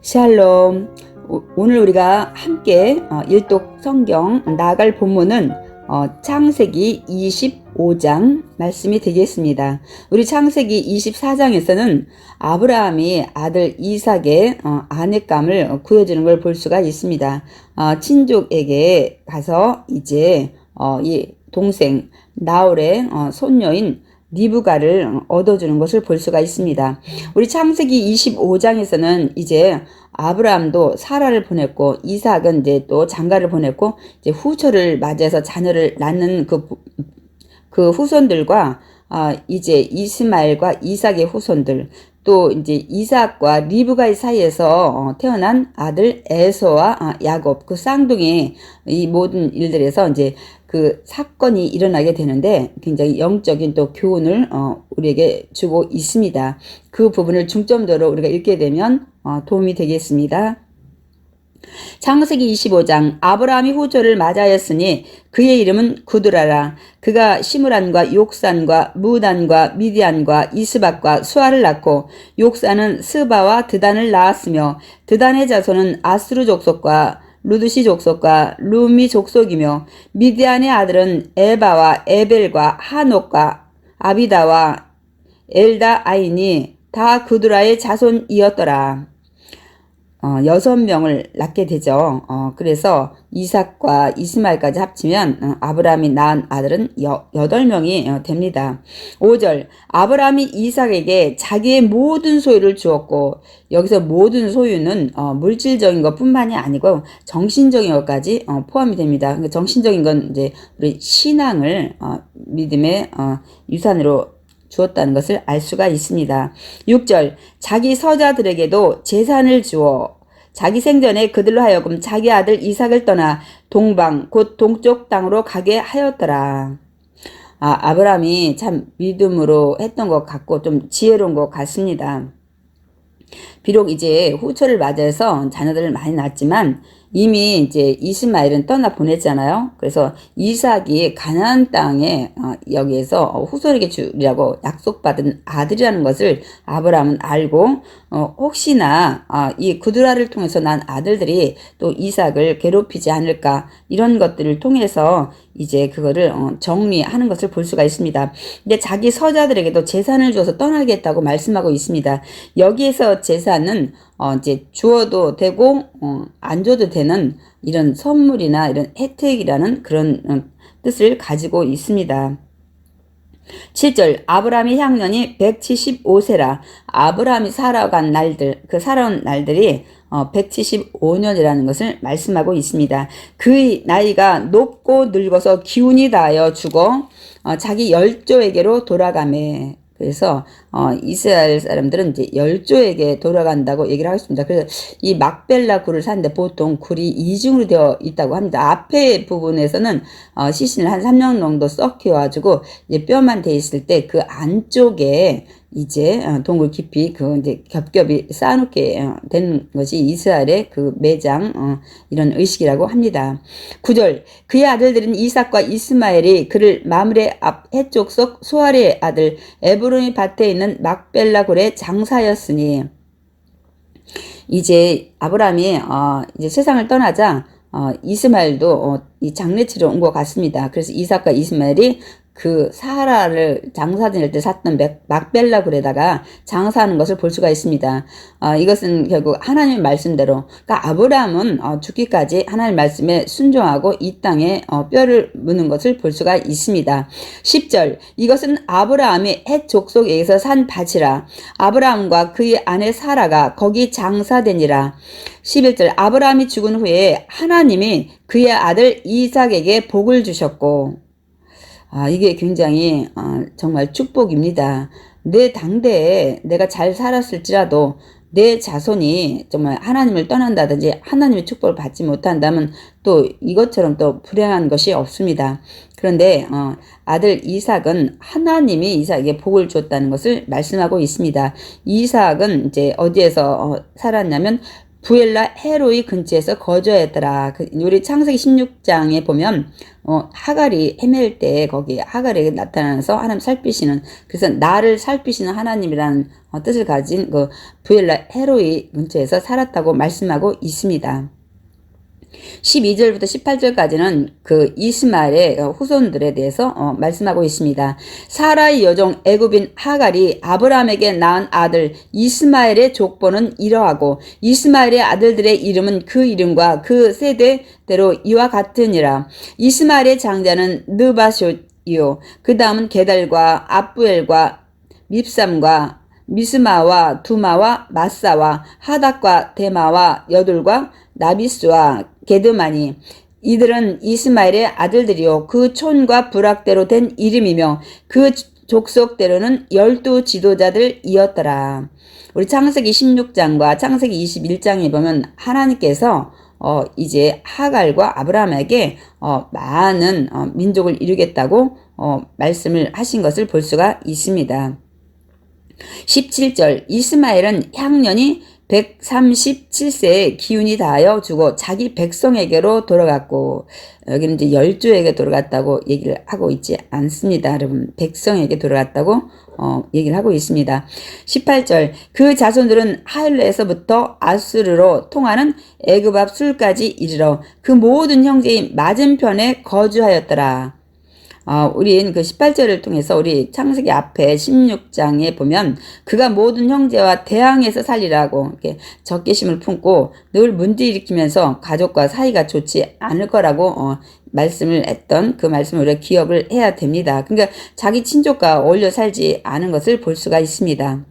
샬롬. 오늘 우리가 함께 일독 성경 나아갈 본문은 창세기 25장 말씀이 되겠습니다. 우리 창세기 24장에서는 아브라함이 아들 이삭의 아내감을 구해주는 걸 볼 수가 있습니다. 친족에게 가서 이제 이 동생 나홀의 손녀인 리브가를 얻어주는 것을 볼 수가 있습니다. 우리 창세기 25장에서는 이제 아브라함도 사라를 보냈고 이삭은 이제 또 장가를 보냈고 이제 후처를 맞이해서 자녀를 낳는 그 후손들과 이제 이스마엘과 이삭의 후손들, 또 이제 이삭과 리브가의 사이에서 태어난 아들 에서와 야곱, 그 쌍둥이, 이 모든 일들에서 이제 그 사건이 일어나게 되는데 굉장히 영적인 또 교훈을 우리에게 주고 있습니다. 그 부분을 중점적으로 우리가 읽게 되면 도움이 되겠습니다. 창세기 25장. 아브라함이 후처를 맞이하였으니 그의 이름은 구드라라. 그가 시므란과 욕산과 무단과 미디안과 이스박과 수아를 낳고 욕산은 스바와 드단을 낳았으며 드단의 자손은 아스루 족속과 루드시 족속과 루미 족속이며 미디안의 아들은 에바와 에벨과 하녹과 아비다와 엘다아인이 다 구드라의 자손이었더라. 6명을 낳게 되죠. 그래서 이삭과 이스마엘까지 합치면 아브라함이 낳은 아들은 8명이 됩니다. 5절. 아브라함이 이삭에게 자기의 모든 소유를 주었고, 여기서 모든 소유는 물질적인 것뿐만이 아니고 정신적인 것까지 포함이 됩니다. 그러니까 정신적인 건 이제 우리 신앙을 믿음의 유산으로 주었다는 것을 알 수가 있습니다. 6절. 자기 서자들에게도 재산을 주어 자기 생전에 그들로 하여금 자기 아들 이삭을 떠나 동방 곧 동쪽 땅으로 가게 하였더라. 아브라함이 참 믿음으로 했던 것 같고 좀 지혜로운 것 같습니다. 비록 이제 후처를 맞이해서 자녀들을 많이 낳았지만 이미 이제 이스마엘은 떠나 보냈잖아요. 그래서 이삭이 가나안 땅에 여기에서 후손에게 주리라고 약속받은 아들이라는 것을 아브라함은 알고 혹시나 이 구드라를 통해서 난 아들들이 또 이삭을 괴롭히지 않을까, 이런 것들을 통해서 이제 그거를 정리하는 것을 볼 수가 있습니다. 근데 자기 서자들에게도 재산을 주어서 떠나겠다고 말씀하고 있습니다. 여기에서 재산은 이제 주어도 되고 안 줘도 되는 이런 선물이나 이런 혜택이라는 그런 뜻을 가지고 있습니다. 7절. 아브라함의 향년이 175세라. 아브라함이 살아간 날들, 그 살아온 날들이 175년이라는 것을 말씀하고 있습니다. 그의 나이가 높고 늙어서 기운이 다하여 죽어 자기 열조에게로 돌아가매. 그래서 이스라엘 사람들은 이제 열조에게 돌아간다고 얘기를 하겠습니다. 그래서 이 막벨라 굴을 사는데 보통 굴이 이중으로 되어 있다고 합니다. 앞에 부분에서는 시신을 한 3년 정도 썩혀가지고 이제 뼈만 돼 있을 때 그 안쪽에 이제 동굴 깊이 그 이제 겹겹이 쌓아놓게 된 것이 이스라엘의 그 매장 이런 의식이라고 합니다. 9절. 그의 아들들은 이삭과 이스마엘이 그를 마므레 앞 해족속 소알의 아들 에브론의 밭에 있는 막벨라 굴의 장사였으니, 이제 아브라함이 이제 세상을 떠나자 이스마엘도 이 장례치러 온 것 같습니다. 그래서 이삭과 이스마엘이 그 사라를 장사 지낼 때 샀던 막벨라 굴에다가 장사하는 것을 볼 수가 있습니다. 이것은 결국 하나님의 말씀대로, 그러니까 아브라함은 죽기까지 하나님의 말씀에 순종하고 이 땅에 뼈를 묻는 것을 볼 수가 있습니다. 10절. 이것은 아브라함이 헷 족속에서 산 밭이라. 아브라함과 그의 아내 사라가 거기 장사되니라. 11절. 아브라함이 죽은 후에 하나님이 그의 아들 이삭에게 복을 주셨고, 이게 굉장히 정말 축복입니다. 내 당대에 내가 잘 살았을지라도 내 자손이 정말 하나님을 떠난다든지 하나님의 축복을 받지 못한다면 또 이것처럼 또 불행한 것이 없습니다. 그런데 아들 이삭은 하나님이 이삭에게 복을 줬다는 것을 말씀하고 있습니다. 이삭은 이제 어디에서 살았냐면 부엘라 헤로이 근처에서 거주하였더라. 우리 창세기 16장에 보면 하갈이 헤맬 때 거기 하갈에게 나타나서 하나님 살피시는, 그래서 나를 살피시는 하나님이라는 뜻을 가진 그 부엘라 헤로이 근처에서 살았다고 말씀하고 있습니다. 12절부터 18절까지는 그 이스마엘의 후손들에 대해서 말씀하고 있습니다. 사라의 여종 애굽인 하갈이 아브라함에게 낳은 아들 이스마엘의 족보는 이러하고 이스마엘의 아들들의 이름은 그 이름과 그 세대대로 이와 같으니라. 이스마엘의 장자는 느바숏이요 그 다음은 게달과 압부엘과 밉삼과 미스마와 두마와 마사와 하닥과 데마와 여둘과 나비스와 게드마니, 이들은 이스마엘의 아들들이요 그 촌과 부락대로 된 이름이며 그 족속대로는 12 지도자들이었더라. 우리 창세기 16장과 창세기 21장에 보면 하나님께서 이제 하갈과 아브라함에게 많은 민족을 이루겠다고 말씀을 하신 것을 볼 수가 있습니다. 17절, 이스마엘은 향년이 137세에 기운이 다하여 죽어 자기 백성에게로 돌아갔고, 여기는 이제 열조에게 돌아갔다고 얘기를 하고 있지 않습니다. 여러분, 백성에게 돌아갔다고 얘기를 하고 있습니다. 18절, 그 자손들은 하일레에서부터 아수르로 통하는 애굽 앞 술까지 이르러 그 모든 형제의 맞은편에 거주하였더라. 우린 그 18절을 통해서 우리 창세기 앞에 16장에 보면 그가 모든 형제와 대항해서 살리라고 이렇게 적개심을 품고 늘 문제 일으키면서 가족과 사이가 좋지 않을 거라고 말씀을 했던 그 말씀을 우리가 기억을 해야 됩니다. 그러니까 자기 친족과 어울려 살지 않은 것을 볼 수가 있습니다.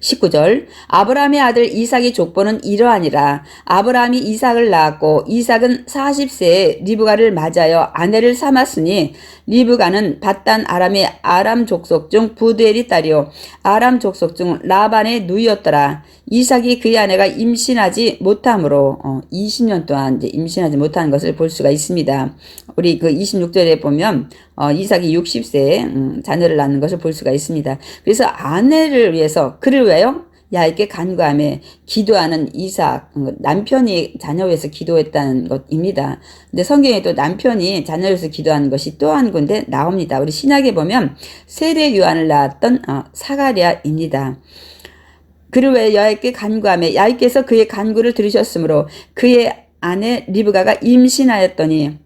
19절, 아브라함의 아들 이삭의 족보는 이러하니라. 아브라함이 이삭을 낳았고 이삭은 40세에 리브가를 맞아여 아내를 삼았으니 리브가는 밧단 아람의 아람 족속 중 부두엘의 딸이요 아람 족속 중 라반의 누이였더라. 이삭이 그의 아내가 임신하지 못함으로 20년 동안 이제 임신하지 못한 것을 볼 수가 있습니다. 우리 그 26절에 보면 이삭이 60세에 자녀를 낳는 것을 볼 수가 있습니다. 그래서 아내를 위해서 그를 왜요? 야곱께 간구하며 기도하는 이삭, 남편이 자녀 위해서 기도했다는 것입니다. 근데 성경에 또 남편이 자녀 위해서 기도하는 것이 또 한 군데 나옵니다. 우리 신약에 보면 세례 요한을 낳았던 사가랴입니다. 그를 왜 야곱께 간구하며 야곱께서 그의 간구를 들으셨으므로 그의 아내 리브가가 임신하였더니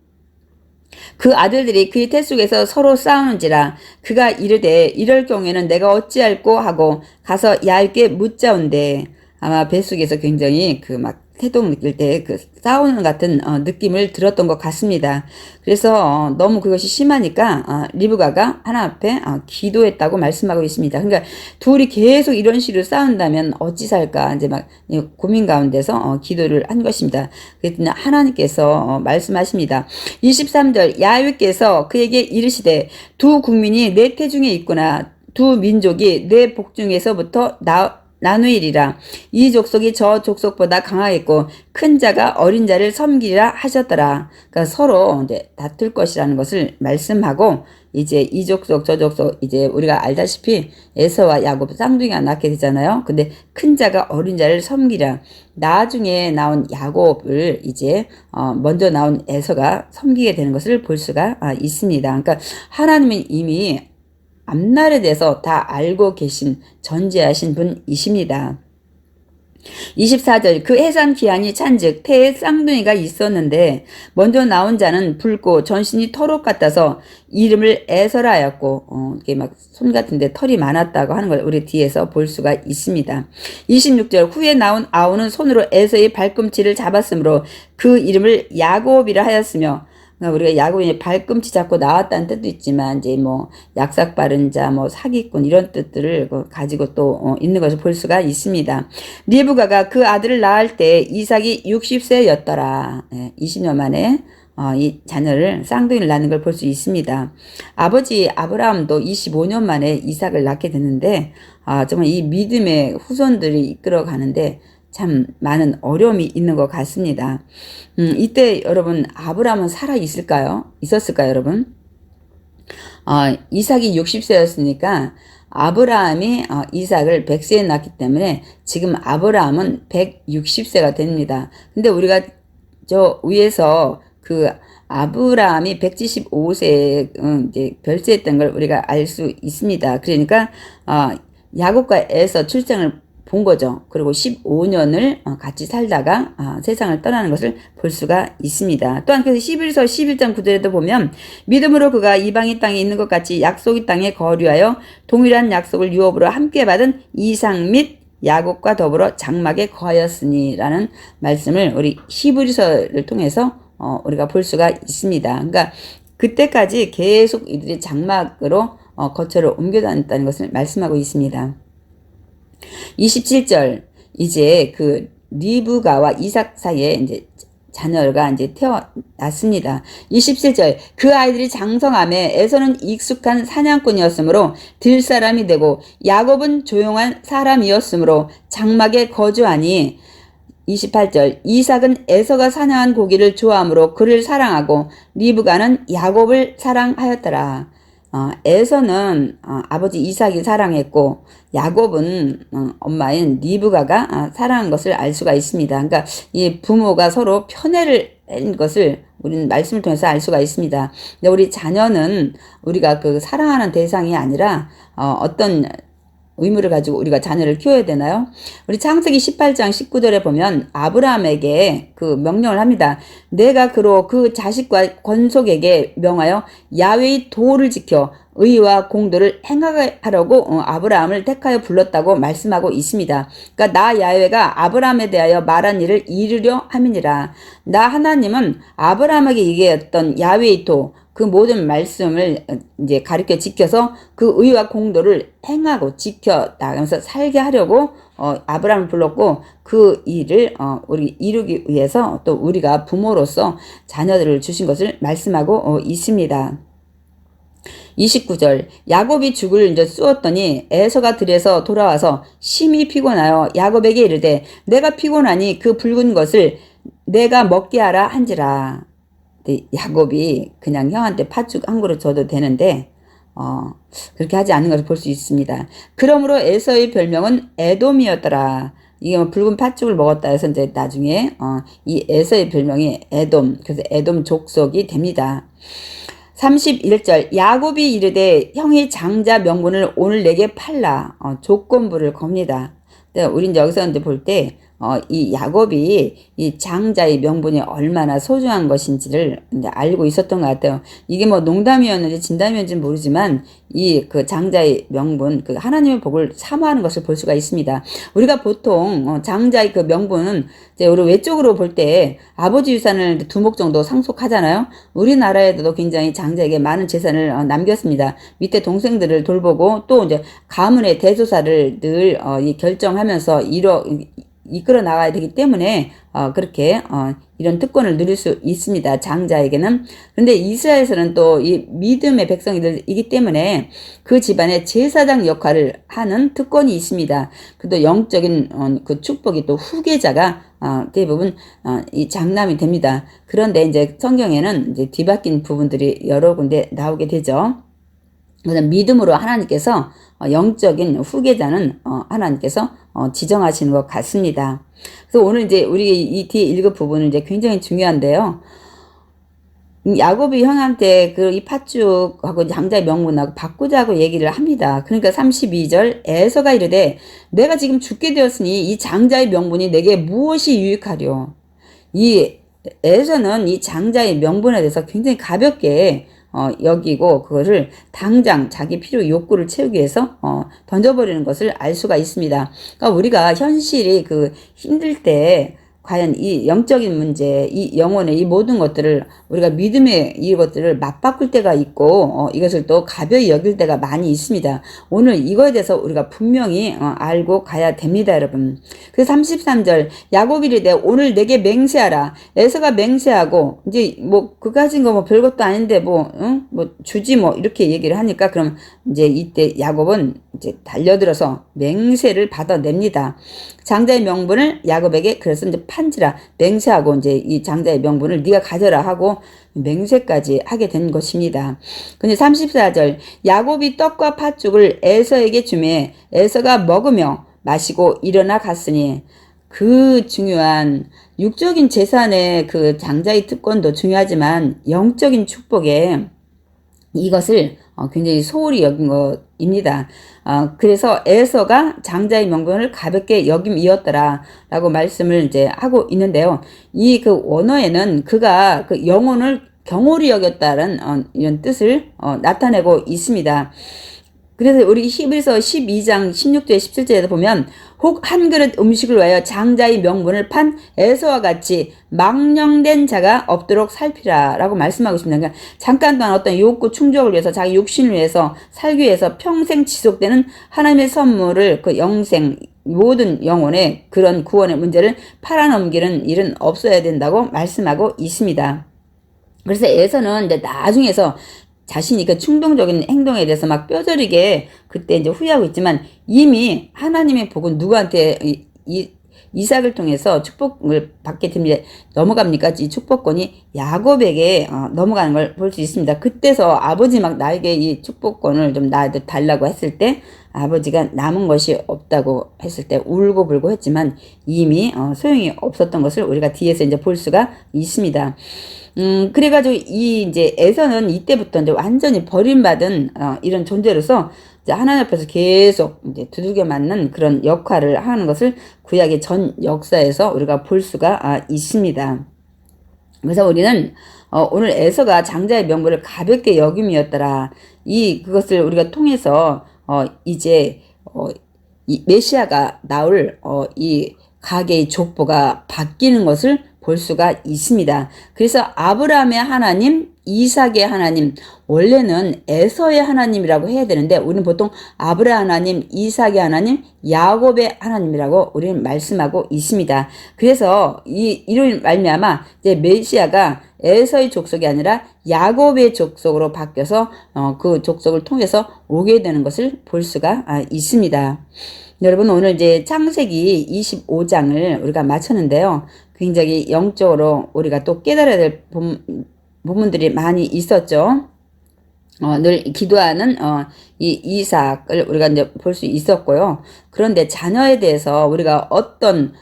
그 아들들이 그의 태속에서 서로 싸우는지라 그가 이르되 이럴 경우에는 내가 어찌할꼬 하고 가서 야곱께 묻자온대. 아마 뱃속에서 굉장히 그 막 태동 느낄 때 그 싸우는 같은 느낌을 들었던 것 같습니다. 그래서 너무 그것이 심하니까 리브가가 하나님 앞에 기도했다고 말씀하고 있습니다. 그러니까 둘이 계속 이런 식으로 싸운다면 어찌 살까 이제 막 고민 가운데서 기도를 한 것입니다. 그랬더니 하나님께서 말씀하십니다. 23절, 야곱께서 그에게 이르시되 두 국민이 내 태중에 있구나. 두 민족이 내 복중에서부터 나누이리라. 이 족속이 저 족속보다 강하겠고 큰 자가 어린 자를 섬기리라 하셨더라. 그러니까 서로 이제 다툴 것이라는 것을 말씀하고 이제 이 족속 저 족속 이제 우리가 알다시피 에서와 야곱 쌍둥이가 낳게 되잖아요. 근데 큰 자가 어린 자를 섬기라. 나중에 나온 야곱을 이제 먼저 나온 에서가 섬기게 되는 것을 볼 수가 있습니다. 그러니까 하나님은 이미 앞날에 대해서 다 알고 계신 전지하신 분이십니다. 24절, 그 해산 기한이 찬즉 태에 쌍둥이가 있었는데 먼저 나온 자는 붉고 전신이 털옷 같아서 이름을 에서라 하였고 이게 막 손 같은데 털이 많았다고 하는 걸 우리 뒤에서 볼 수가 있습니다. 26절, 후에 나온 아우는 손으로 에서의 발꿈치를 잡았으므로 그 이름을 야곱이라 하였으며, 그러니까 우리가 야곱이 발꿈치 잡고 나왔다는 뜻도 있지만 이제 뭐 약삭 바른 자, 뭐 사기꾼 이런 뜻들을 가지고 또 있는 것을 볼 수가 있습니다. 리브가가 그 아들을 낳을 때 이삭이 60세였더라. 20년 만에 이 자녀를 쌍둥이를 낳는 걸 볼 수 있습니다. 아버지 아브라함도 25년 만에 이삭을 낳게 됐는데 정말 이 믿음의 후손들이 이끌어 가는데 참 많은 어려움이 있는 것 같습니다. 이때 여러분 아브라함은 살아 있을까요? 있었을까요, 여러분? 이삭이 60세였으니까 아브라함이 이삭을 100세에 낳기 때문에 지금 아브라함은 160세가 됩니다. 근데 우리가 저 위에서 그 아브라함이 175세에 이제 별세했던 걸 우리가 알 수 있습니다. 그러니까 야곱과 에서 출생을 본 거죠. 그리고 15년을 같이 살다가 세상을 떠나는 것을 볼 수가 있습니다. 또한 그래서 11서 11장 9절에도 보면 믿음으로 그가 이방인 땅에 있는 것 같이 약속의 땅에 거류하여 동일한 약속을 유업으로 함께 받은 이삭 및 야곱과 더불어 장막에 거하였으니 라는 말씀을 우리 히브리서를 통해서 우리가 볼 수가 있습니다. 그러니까 그때까지 계속 이들이 장막으로 거처를 옮겨 다녔다는 것을 말씀하고 있습니다. 27절, 이제 그 리브가와 이삭 사이에 이제 자녀가 이제 태어났습니다. 27절, 그 아이들이 장성함에 에서는 익숙한 사냥꾼이었으므로 들사람이 되고 야곱은 조용한 사람이었으므로 장막에 거주하니 28절, 이삭은 에서가 사냥한 고기를 좋아하므로 그를 사랑하고 리브가는 야곱을 사랑하였더라. 에서는 아버지 이삭이 사랑했고 야곱은 엄마인 리브가가 사랑한 것을 알 수가 있습니다. 그러니까 이 부모가 서로 편애를 한 것을 우리는 말씀을 통해서 알 수가 있습니다. 근데 우리 자녀는 우리가 그 사랑하는 대상이 아니라 어떤 의무를 가지고 우리가 자녀를 키워야 되나요? 우리 창세기 18장 19절에 보면 아브라함에게 그 명령을 합니다. 내가 그로 그 자식과 권속에게 명하여 야훼의 도를 지켜 의와 공도를 행하려고 아브라함을 택하여 불렀다고 말씀하고 있습니다. 그러니까 나 야훼가 아브라함에 대하여 말한 일을 이루려 함이니라. 나 하나님은 아브라함에게 얘기했던 야훼의 도, 그 모든 말씀을 이제 가르쳐 지켜서 그 의와 공도를 행하고 지켜 나가면서 살게 하려고 아브라함을 불렀고 그 일을 우리 이루기 위해서 또 우리가 부모로서 자녀들을 주신 것을 말씀하고 있습니다. 29절, 야곱이 죽을 이제 쑤었더니 에서가 들에서 돌아와서 심히 피곤하여 야곱에게 이르되 내가 피곤하니 그 붉은 것을 내가 먹게 하라 한지라. 야곱이 그냥 형한테 팥죽 한 그릇 줘도 되는데 그렇게 하지 않는 것을 볼 수 있습니다. 그러므로 에서의 별명은 에돔이었더라. 이게 붉은 팥죽을 먹었다 해서 이제 나중에 이 에서의 별명이 에돔, 그래서 에돔 족속이 됩니다. 31절, 야곱이 이르되 형이 장자 명분을 오늘 내게 팔라. 조건부를 겁니다. 우린 여기서 이제 볼 때 이 야곱이 이 장자의 명분이 얼마나 소중한 것인지를 이제 알고 있었던 것 같아요. 이게 뭐 농담이었는지 진담이었는지 모르지만 이 그 장자의 명분, 그 하나님의 복을 사모하는 것을 볼 수가 있습니다. 우리가 보통 장자의 그 명분은 이제 우리 외적으로 볼 때 아버지 유산을 두목 정도 상속하잖아요. 우리나라에도 굉장히 장자에게 많은 재산을 남겼습니다. 밑에 동생들을 돌보고 또 이제 가문의 대소사를 늘 결정하면서 이끌어 나가야 되기 때문에 그렇게 이런 특권을 누릴 수 있습니다. 장자에게는. 그런데 이스라엘에서는 또 이 믿음의 백성이기 때문에 그 집안의 제사장 역할을 하는 특권이 있습니다. 그래도 영적인 그 축복이 또 후계자가 대부분 이 장남이 됩니다. 그런데 이제 성경에는 이제 뒤바뀐 부분들이 여러 군데 나오게 되죠. 그래서 믿음으로 하나님께서 영적인 후계자는 하나님께서 지정하시는 것 같습니다. 그래서 오늘 이제 우리 이 뒤에 읽을 부분은 이제 굉장히 중요한데요. 야곱이 형한테 그 이 팥죽하고 장자의 명분하고 바꾸자고 얘기를 합니다. 그러니까 32절, 에서가 이르되 내가 지금 죽게 되었으니 이 장자의 명분이 내게 무엇이 유익하려. 이 에서는 이 장자의 명분에 대해서 굉장히 가볍게 여기고 그거를 당장 자기 필요 욕구를 채우기 위해서 던져버리는 것을 알 수가 있습니다. 그러니까 우리가 현실이 그 힘들 때 과연 이 영적인 문제, 이 영혼의 이 모든 것들을 우리가 믿음의 이것들을 맞바꿀 때가 있고 이것을 또 가벼이 여길 때가 많이 있습니다. 오늘 이거에 대해서 우리가 분명히 알고 가야 됩니다, 여러분. 그래서 33절, 야곱이 이르되 오늘 내게 맹세하라. 에서가 맹세하고 이제 뭐 그 가진 거 뭐 별것도 아닌데 뭐 주지 뭐 이렇게 얘기를 하니까 그럼 이제 이때 야곱은 이제 달려들어서 맹세를 받아냅니다. 장자의 명분을 야곱에게 그래서 이제 판지라 맹세하고 이제 이 장자의 명분을 네가 가져라 하고 맹세까지 하게 된 것입니다. 근데 34절 야곱이 떡과 팥죽을 에서에게 주매 에서가 먹으며 마시고 일어나 갔으니 그 중요한 육적인 재산의 그 장자의 특권도 중요하지만 영적인 축복에 이것을 굉장히 소홀히 여긴 것입니다. 그래서 에서가 장자의 명분을 가볍게 여김이었더라 라고 말씀을 이제 하고 있는데요. 이 그 원어에는 그가 그 영혼을 경홀히 여겼다는 이런 뜻을 나타내고 있습니다. 그래서 우리 히브리서 12장 16절 17절에도 보면 혹 한 그릇 음식을 위하여 장자의 명분을 판 에서와 같이 망령된 자가 없도록 살피라 라고 말씀하고 있습니다. 그러니까 잠깐 동안 어떤 욕구 충족을 위해서 자기 육신을 위해서 살기 위해서 평생 지속되는 하나님의 선물을 그 영생 모든 영혼의 그런 구원의 문제를 팔아넘기는 일은 없어야 된다고 말씀하고 있습니다. 그래서 에서는 이제 나중에서 자신이 그 충동적인 행동에 대해서 막 뼈저리게 그때 이제 후회하고 있지만 이미 하나님의 복은 누구한테 이삭을 통해서 축복을 받게 됩니다. 넘어갑니까? 이 축복권이 야곱에게 넘어가는 걸 볼 수 있습니다. 그때서 아버지 막 나에게 이 축복권을 좀 나한테 달라고 했을 때 아버지가 남은 것이 없다고 했을 때 울고불고 했지만 이미 소용이 없었던 것을 우리가 뒤에서 이제 볼 수가 있습니다. 그래가지고 이제 에서는 이때부터 이제 완전히 버림받은 이런 존재로서 이제 하나님 앞에서 계속 이제 두들겨 맞는 그런 역할을 하는 것을 구약의 전 역사에서 우리가 볼 수가 있습니다. 그래서 우리는 오늘 에서가 장자의 명분을 가볍게 여김이었더라. 그것을 우리가 통해서 이제 이 메시아가 나올 이 가계의 족보가 바뀌는 것을 볼 수가 있습니다. 그래서 아브라함의 하나님, 이삭의 하나님, 원래는 에서의 하나님이라고 해야 되는데 우리는 보통 아브라함 하나님, 이삭의 하나님, 야곱의 하나님이라고 우리는 말씀하고 있습니다. 그래서 이로 말미암아 이제 메시아가 에서의 족속이 아니라 야곱의 족속으로 바뀌어서 그 족속을 통해서 오게 되는 것을 볼 수가 있습니다. 여러분 오늘 이제 창세기 25장을 우리가 마쳤는데요. 굉장히 영적으로 우리가 또 깨달아야 될 부분들이 많이 있었죠. 늘 기도하는 이 이삭을 우리가 이제 볼 수 있었고요. 그런데 자녀에 대해서 우리가 어떤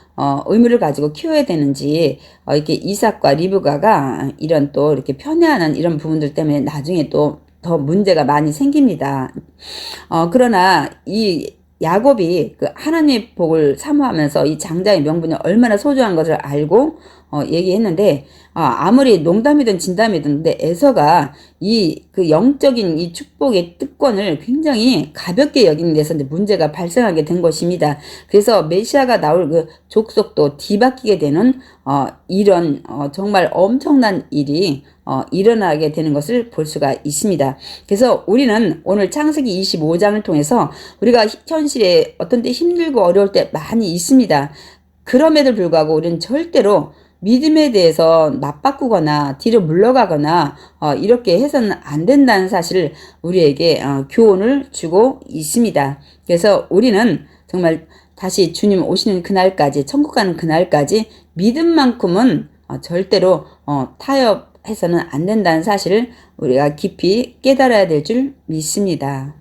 의무를 가지고 키워야 되는지 이렇게 이삭과 리브가가 이런 또 이렇게 편애하는 이런 부분들 때문에 나중에 또 더 문제가 많이 생깁니다. 그러나 이 야곱이 그 하나님의 복을 사모하면서 이 장자의 명분이 얼마나 소중한 것을 알고 얘기했는데 아무리 농담이든 진담이든 근데 에서가 그 영적인 이 축복의 특권을 굉장히 가볍게 여기는 데서 이제 문제가 발생하게 된 것입니다. 그래서 메시아가 나올 그 족속도 뒤바뀌게 되는 이런 정말 엄청난 일이 일어나게 되는 것을 볼 수가 있습니다. 그래서 우리는 오늘 창세기 25장을 통해서 우리가 현실에 어떤 때 힘들고 어려울 때 많이 있습니다. 그럼에도 불구하고 우리는 절대로 믿음에 대해서 맞바꾸거나 뒤로 물러가거나 이렇게 해서는 안 된다는 사실을 우리에게 교훈을 주고 있습니다. 그래서 우리는 정말 다시 주님 오시는 그날까지 천국 가는 그날까지 믿음만큼은 절대로 타협해서는 안 된다는 사실을 우리가 깊이 깨달아야 될 줄 믿습니다.